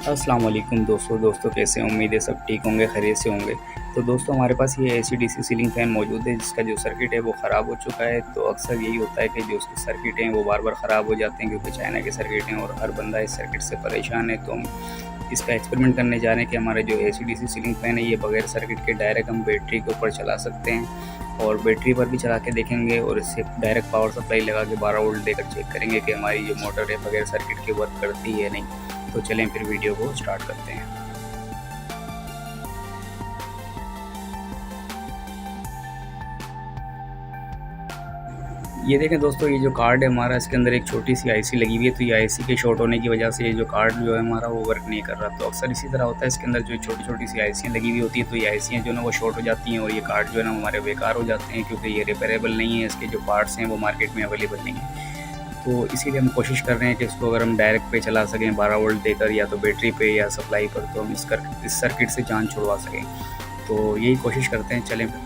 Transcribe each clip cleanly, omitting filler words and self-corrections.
अस्सलाम वालेकुम दोस्तों कैसे हैं। उम्मीद है सब ठीक होंगे, खैरियत से होंगे। तो दोस्तों हमारे पास ये एसी-डीसी सीलिंग फ़ैन मौजूद है जिसका जो सर्किट है वो ख़राब हो चुका है। तो अक्सर यही होता है कि जो उसके सर्किट हैं वो बार-बार ख़राब हो जाते हैं क्योंकि चाइना के सर्किट हैं और हर बंदा इस सर्किट से परेशान है। तो हम इसका एक्सपेरिमेंट करने जा रहे हैं कि हमारा जो एसी-डीसी सीलिंग फ़ैन है ये बगैर सर्किट के डायरेक्ट हम बैटरी के ऊपर चला सकते हैं और बैटरी पर भी चला के देखेंगे और इससे डायरेक्ट पावर सप्लाई लगा के 12 वोल्ट देकर चेक करेंगे कि हमारी जो मोटर है बगैर सर्किट के वर्क करती है या नहीं। तो चलें फिर वीडियो को स्टार्ट करते हैं। ये देखें दोस्तों, ये जो कार्ड है हमारा, इसके अंदर एक छोटी सी आईसी लगी हुई है। तो ये आईसी के शॉर्ट होने की वजह से ये जो कार्ड जो है हमारा वो वर्क नहीं कर रहा। तो अक्सर इसी तरह होता है, इसके अंदर जो छोटी छोटी सी आईसियाँ लगी हुई होती है तो ये आईसियाँ जो है ना वो शॉर्ट हो जाती हैं और ये कार्ड जो है ना हमारे बेकार हो जाते हैं क्योंकि ये रिपेयरेबल नहीं है। इसके जो पार्ट्स हैं वो मार्केट में अवेलेबल नहीं है। तो इसीलिए हम कोशिश कर रहे हैं कि इसको अगर हम डायरेक्ट पे चला सकें 12 वोल्ट देकर, या तो बैटरी पे या सप्लाई पर, तो हम इस सर्किट से जान छुड़वा सकें। तो यही कोशिश करते हैं, चलें फिर।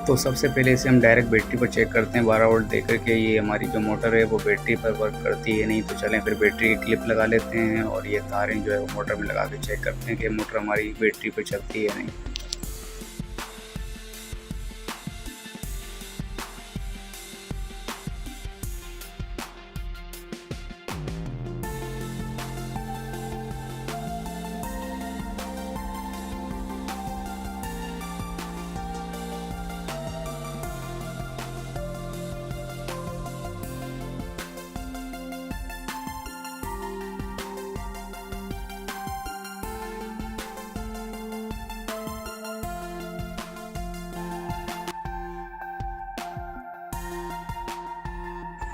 तो सबसे पहले इसे हम डायरेक्ट बैटरी पर चेक करते हैं 12 वोल्ट देकर के ये हमारी जो मोटर है वो बैटरी पर वर्क करती है नहीं। तो चलें फिर बैटरी की क्लिप लगा लेते हैं और ये तारें जो है वो मोटर में लगा के चेक करते हैं कि मोटर हमारी बैटरी पर चलती है नहीं।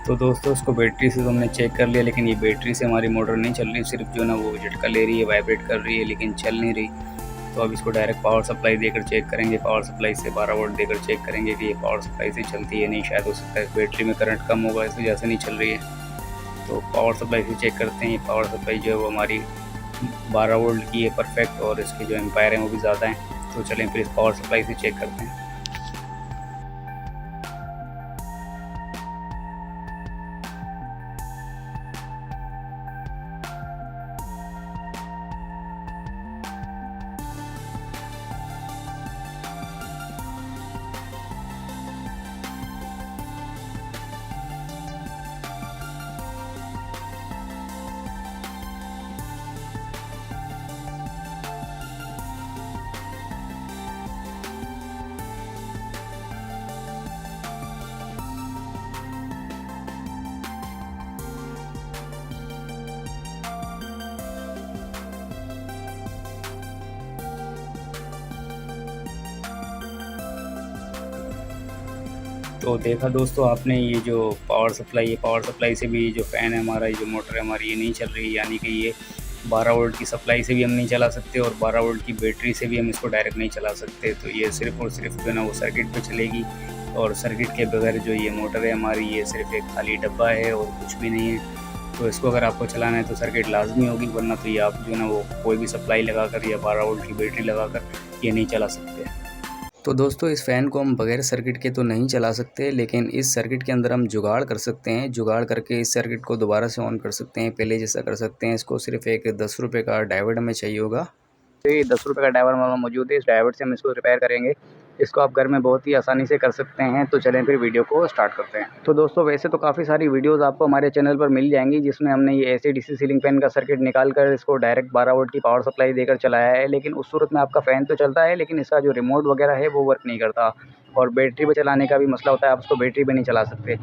तो दोस्तों उसको बैटरी से तो हमने चेक कर लिया, लेकिन ये बैटरी से हमारी मोटर नहीं चल रही, सिर्फ जो ना वो झटका ले रही है, वाइब्रेट कर रही है, लेकिन चल नहीं रही। तो अब इसको डायरेक्ट पावर सप्लाई देकर चेक करेंगे। पावर सप्लाई से 12 वोल्ट देकर चेक करेंगे कि ये पावर सप्लाई से चलती है नहीं। शायद हो सकता है बैटरी में करंट कम होगा, इस वजह से नहीं चल रही है। तो पावर सप्लाई से चेक करते हैं। ये पावर सप्लाई जो है वो हमारी 12 वोल्ट की है परफेक्ट, और इसके जो एम्पायर हैं वो भी ज़्यादा हैं। तो चलें फिर इस पावर सप्लाई से चेक करते हैं। तो देखा दोस्तों आपने, ये जो पावर सप्लाई है, पावर सप्लाई से भी जो फ़ैन है हमारा, ये जो मोटर है हमारी, ये नहीं चल रही। यानी कि ये 12 वोल्ट की सप्लाई से भी हम नहीं चला सकते और 12 वोल्ट की बैटरी से भी हम इसको डायरेक्ट नहीं चला सकते। तो ये सिर्फ़ और सिर्फ जो है ना वो सर्किट पे चलेगी, और सर्किट के बगैर जो ये मोटर है हमारी, ये सिर्फ एक खाली डब्बा है और कुछ भी नहीं है। तो इसको अगर आपको चलाना है तो सर्किट लाजमी होगी, वरना तो ये आप जो है ना वो कोई भी सप्लाई लगाकर या 12 वोल्ट की बैटरी लगाकर ये नहीं चला सकते। तो दोस्तों इस फ़ैन को हम बगैर सर्किट के तो नहीं चला सकते, लेकिन इस सर्किट के अंदर हम जुगाड़ कर सकते हैं। जुगाड़ करके इस सर्किट को दोबारा से ऑन कर सकते हैं, पहले जैसा कर सकते हैं। इसको सिर्फ एक 10 रुपये का डायोड हमें चाहिए होगा। तो ये 10 रुपये का डायोड हमारा मौजूद है, इस डायोड से हम इसको रिपेयर करेंगे। इसको आप घर में बहुत ही आसानी से कर सकते हैं। तो चलें फिर वीडियो को स्टार्ट करते हैं। तो दोस्तों वैसे तो काफ़ी सारी वीडियोज़ आपको हमारे चैनल पर मिल जाएंगी जिसमें हमने ये एसी-डीसी सीलिंग फ़ैन का सर्किट निकाल कर इसको डायरेक्ट 12 वोल्ट की पावर सप्लाई देकर चलाया है। लेकिन उस सूरत में आपका फ़ैन तो चलता है, लेकिन इसका जो रिमोट वगैरह है वो वर्क नहीं करता, और बैटरी पे चलाने का भी मसला होता है, आप उसको बैटरी पे नहीं चला सकते।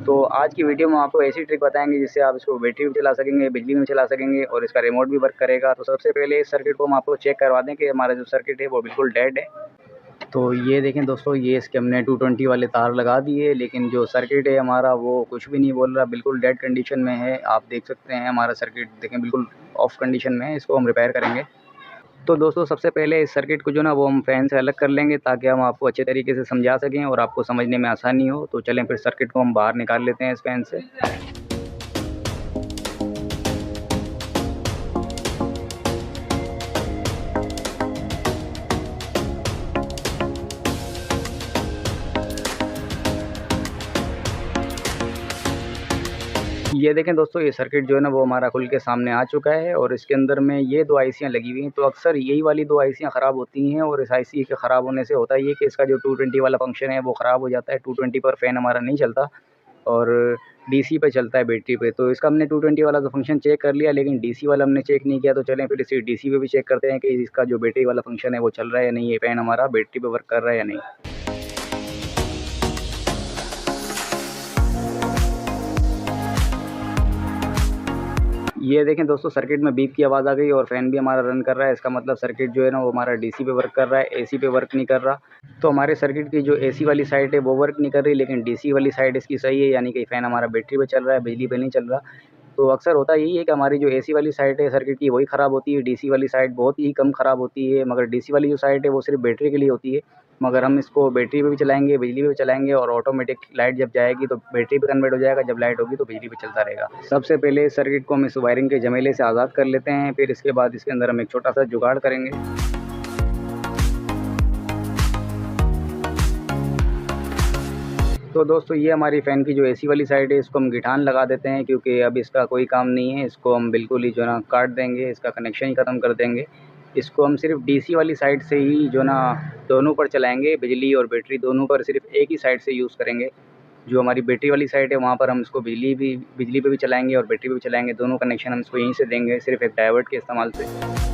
तो आज की वीडियो में आपको ऐसी ट्रिक बताएंगे जिससे आप इसको बैटरी में चला सकेंगे, बिजली में चला सकेंगे, और इसका रिमोट भी वर्क करेगा। तो सबसे पहले इस सर्किट को हम आपको चेक करवा दें कि हमारा जो सर्किट है वो बिल्कुल डेड है। तो ये देखें दोस्तों, ये इसके हमने 220 वाले तार लगा दिए, लेकिन जो सर्किट है हमारा वो कुछ भी नहीं बोल रहा, बिल्कुल डेड कंडीशन में है। आप देख सकते हैं हमारा सर्किट देखें बिल्कुल ऑफ कंडीशन में है। इसको हम रिपेयर करेंगे। तो दोस्तों सबसे पहले इस सर्किट को जो ना वो हम फ़ैन से अलग कर लेंगे ताकि हम आपको अच्छे तरीके से समझा सकें और आपको समझने में आसानी हो। तो चलें फिर सर्किट को हम बाहर निकाल लेते हैं इस फ़ैन से। ये देखें दोस्तों, ये सर्किट जो है ना वो हमारा खुल के सामने आ चुका है और इसके अंदर में ये 2 आईसियाँ लगी हुई हैं। तो अक्सर यही वाली 2 आईसियाँ ख़राब होती हैं और इस आईसी के ख़राब होने से होता ये कि इसका जो 220 वाला फंक्शन है वो ख़राब हो जाता है। 220 पर फ़ैन हमारा नहीं चलता और डीसी पे चलता है, बैटरी पे। तो इसका हमने 220 वाला तो फंक्शन चेक कर लिया, लेकिन डीसी वाला हमने चेक नहीं किया। तो चलें फिर इसे डीसी पे भी चेक करते हैं कि इसका जो बैटरी वाला फंक्शन है वो चल रहा है या नहीं, ये फ़ैन हमारा बैटरी पे वर्क कर रहा है या नहीं। ये देखें दोस्तों, सर्किट में बीप की आवाज़ आ गई और फ़ैन भी हमारा रन कर रहा है। इसका मतलब सर्किट जो है ना वो हमारा डीसी पे वर्क कर रहा है, एसी पे वर्क नहीं कर रहा। तो हमारे सर्किट की जो एसी वाली साइड है वो वर्क नहीं कर रही, लेकिन डीसी वाली साइड इसकी सही है, यानी कि फ़ैन हमारा बैटरी पे चल रहा है, बिजली पे नहीं चल रहा। तो अक्सर होता यही है कि हमारी जो एसी वाली साइड है सर्किट की वही ख़राब होती है, डीसी वाली साइड बहुत ही कम ख़राब होती है। मगर डीसी वाली जो साइड है वो सिर्फ बैटरी के लिए होती है। मगर हम इसको बैटरी पे भी चलाएँगे, बिजली पे भी चलाएँगे और ऑटोमेटिक लाइट जब जाएगी तो बैटरी पे कन्वर्ट हो जाएगा, जब लाइट होगी तो बिजली पे चलता रहेगा। सबसे पहले इस सर्किट को हम इस वायरिंग के झमेले से आज़ाद कर लेते हैं, फिर इसके बाद इसके अंदर हम एक छोटा-सा जुगाड़ करेंगे। तो दोस्तों, ये हमारी फ़ैन की जो एसी वाली साइड है इसको हम गिठान लगा देते हैं, क्योंकि अब इसका कोई काम नहीं है। इसको हम बिल्कुल ही जो है ना काट देंगे, इसका कनेक्शन ही ख़त्म कर देंगे। इसको हम सिर्फ डीसी वाली साइड से ही जो ना दोनों पर चलाएँगे, बिजली और बैटरी दोनों पर सिर्फ एक ही साइड से यूज़ करेंगे। जो हमारी बैटरी वाली साइड है वहाँ पर हम इसको बिजली पे भी चलाएँगे और बैटरी पे भी चलाएँगे। दोनों कनेक्शन हम इसको यहीं से देंगे, सिर्फ एक डायोड के इस्तेमाल से।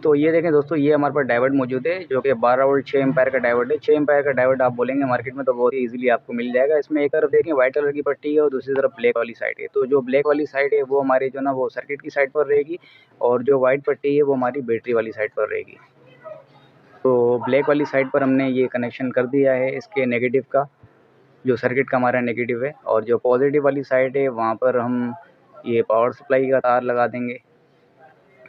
तो ये देखें दोस्तों, ये हमारे पास डायोड मौजूद है जो कि 12 वोल्ट 6 एम्पीयर का डायोड है। 6 एम्पीयर का डायोड आप बोलेंगे मार्केट में तो बहुत ही ईज़िली आपको मिल जाएगा। इसमें एक तरफ देखें वाइट कलर की पट्टी है और दूसरी तरफ ब्लैक वाली साइड है। तो जो ब्लैक वाली साइड है वो हमारी जो ना वो सर्किट की साइड पर रहेगी और जो वाइट पट्टी है वो हमारी बैटरी वाली साइड पर रहेगी। तो ब्लैक वाली साइड पर हमने ये कनेक्शन कर दिया है इसके नेगेटिव का, जो सर्किट का हमारा नेगेटिव है, और जो पॉजिटिव वाली साइड है वहाँ पर हम ये पावर सप्लाई का तार लगा देंगे।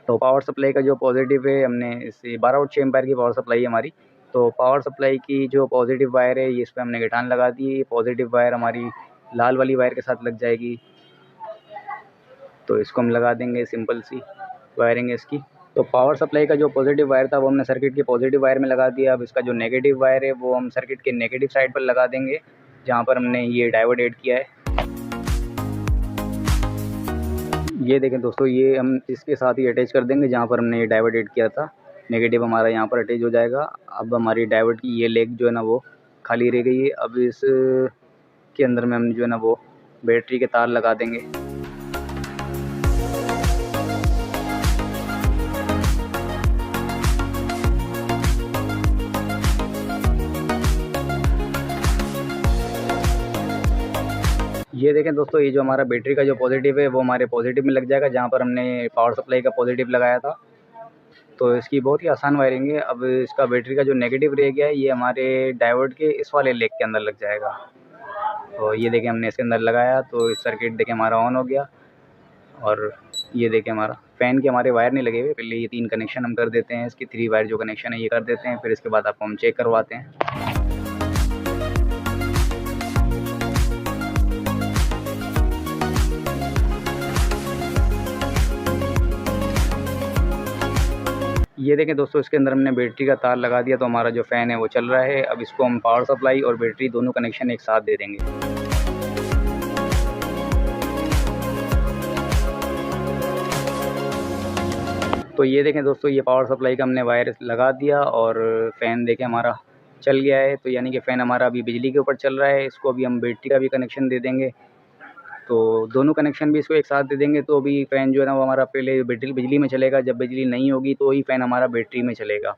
तो पावर सप्लाई का जो पॉजिटिव है हमने इसे 12 वोल्ट 6 एम्पीयर की पावर सप्लाई है हमारी। तो पावर सप्लाई की जो पॉजिटिव वायर है ये इस पे हमने गिठान लगा दी है। पॉजिटिव वायर हमारी लाल वाली वायर के साथ लग जाएगी, तो इसको हम लगा देंगे। सिंपल सी वायरिंग है इसकी। तो पावर सप्लाई का जो पॉजिटिव वायर था वो हमने सर्किट के पॉजिटिव वायर में लगा दिया। अब इसका जो नेगेटिव वायर है वो हम सर्किट के नेगेटिव साइड पर लगा देंगे, जहाँ पर हमने ये डायोड ऐड किया है। ये देखें दोस्तों, ये हम इसके साथ ही अटैच कर देंगे जहाँ पर हमने ये डायोड ऐड किया था। नेगेटिव हमारा यहाँ पर अटैच हो जाएगा। अब हमारी डायोड की ये लेग जो है ना वो खाली रह गई है। अब इस के अंदर में हम जो है ना वो बैटरी के तार लगा देंगे। ये देखें दोस्तों, ये जो हमारा बैटरी का जो पॉजिटिव है वो हमारे पॉजिटिव में लग जाएगा, जहाँ पर हमने पावर सप्लाई का पॉजिटिव लगाया था। तो इसकी बहुत ही आसान वायरिंग है। अब इसका बैटरी का जो नेगेटिव रह गया है ये हमारे डायोड के इस वाले लेग के अंदर लग जाएगा। तो ये देखें हमने इसके अंदर लगाया तो इस सर्किट देखें हमारा ऑन हो गया। और ये देखें हमारा फ़ैन के हमारे वायर नहीं लगे हुए। पहले ये 3 कनेक्शन हम कर देते हैं, इसकी 3 वायर जो कनेक्शन है ये कर देते हैं, फिर इसके बाद आपको हम चेक करवाते हैं। ये देखें दोस्तों, इसके अंदर हमने बैटरी का तार लगा दिया तो हमारा जो फ़ैन है वो चल रहा है। अब इसको हम पावर सप्लाई और बैटरी दोनों कनेक्शन एक साथ दे देंगे। तो ये देखें दोस्तों, ये पावर सप्लाई का हमने वायर लगा दिया और फ़ैन देखें हमारा चल गया है। तो यानी कि फ़ैन हमारा अभी बिजली के ऊपर चल रहा है। इसको अभी हम बैटरी का भी कनेक्शन दे देंगे। तो दोनों कनेक्शन भी इसको एक साथ दे देंगे तो अभी फ़ैन जो है ना वो हमारा पहले बिजली में चलेगा। जब बिजली नहीं होगी तो ही फ़ैन हमारा बैटरी में चलेगा,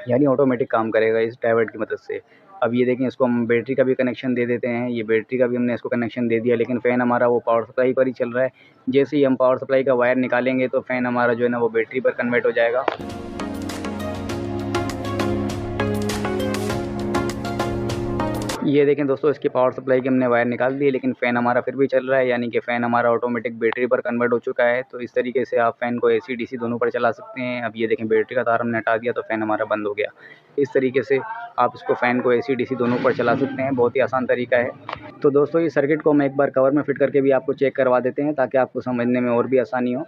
यानी ऑटोमेटिक काम करेगा इस डायोड की मदद से। अब ये देखें, इसको हम बैटरी का भी कनेक्शन दे देते हैं। ये बैटरी का भी हमने इसको कनेक्शन दे दिया, लेकिन फ़ैन हमारा वो पावर सप्लाई पर ही चल रहा है। जैसे ही हम पावर सप्लाई का वायर निकालेंगे तो फ़ैन हमारा जो है ना वो बैटरी पर कन्वर्ट हो जाएगा। ये देखें दोस्तों, इसकी पावर सप्लाई की हमने वायर निकाल दी है, लेकिन फ़ैन हमारा फिर भी चल रहा है, यानी कि फ़ैन हमारा ऑटोमेटिक बैटरी पर कन्वर्ट हो चुका है। तो इस तरीके से आप फ़ैन को एसी डीसी दोनों पर चला सकते हैं। अब ये देखें, बैटरी का तार हमने हटा दिया तो फ़ैन हमारा बंद हो गया। इस तरीके से आप इसको फ़ैन को एसी डीसी दोनों पर चला सकते हैं। बहुत ही आसान तरीका है। तो दोस्तों, इस सर्किट को हम एक बार कवर में फिट करके भी आपको चेक करवा देते हैं, ताकि आपको समझने में और भी आसानी हो।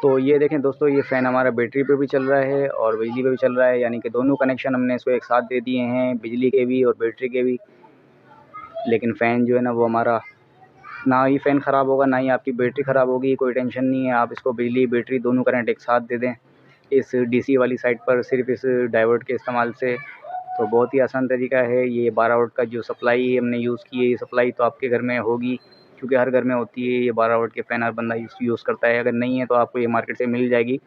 तो ये देखें दोस्तों, ये फ़ैन हमारा बैटरी पे भी चल रहा है और बिजली पे भी चल रहा है, यानी कि दोनों कनेक्शन हमने इसको एक साथ दे दिए हैं, बिजली के भी और बैटरी के भी। लेकिन फ़ैन जो है ना वो हमारा, ना ही फ़ैन ख़राब होगा ना ही आपकी बैटरी ख़राब होगी, कोई टेंशन नहीं है। आप इसको बिजली बैटरी दोनों करंट एक साथ दे दें इस डीसी वाली साइड पर सिर्फ इस डायोड के इस्तेमाल से। तो बहुत ही आसान तरीका है। ये 12 वोल्ट का जो सप्लाई हमने यूज़ की है, ये सप्लाई तो आपके घर में होगी, क्योंकि हर घर में होती है। ये 12 वोल्ट के फ़ैन हर बंदा यूज़ करता है। अगर नहीं है तो आपको ये मार्केट से मिल जाएगी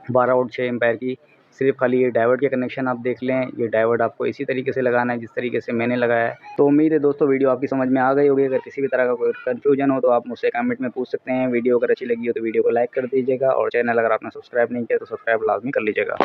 12 वोल्ट 6 एम्पीयर की। सिर्फ़ खाली ये डायोड के कनेक्शन आप देख लें, ये डायोड आपको इसी तरीके से लगाना है जिस तरीके से मैंने लगाया है। तो उम्मीद है दोस्तों वीडियो आपकी समझ में आ गई होगी। अगर किसी भी तरह का कोई कन्फ्यूजन हो तो आप मुझसे कमेंट में पूछ सकते हैं। वीडियो अगर अच्छी लगी हो तो वीडियो को लाइक कर दीजिएगा और चैनल अगर आपने सब्सक्राइब नहीं किया तो सब्सक्राइब लाज़मी कर लीजिएगा।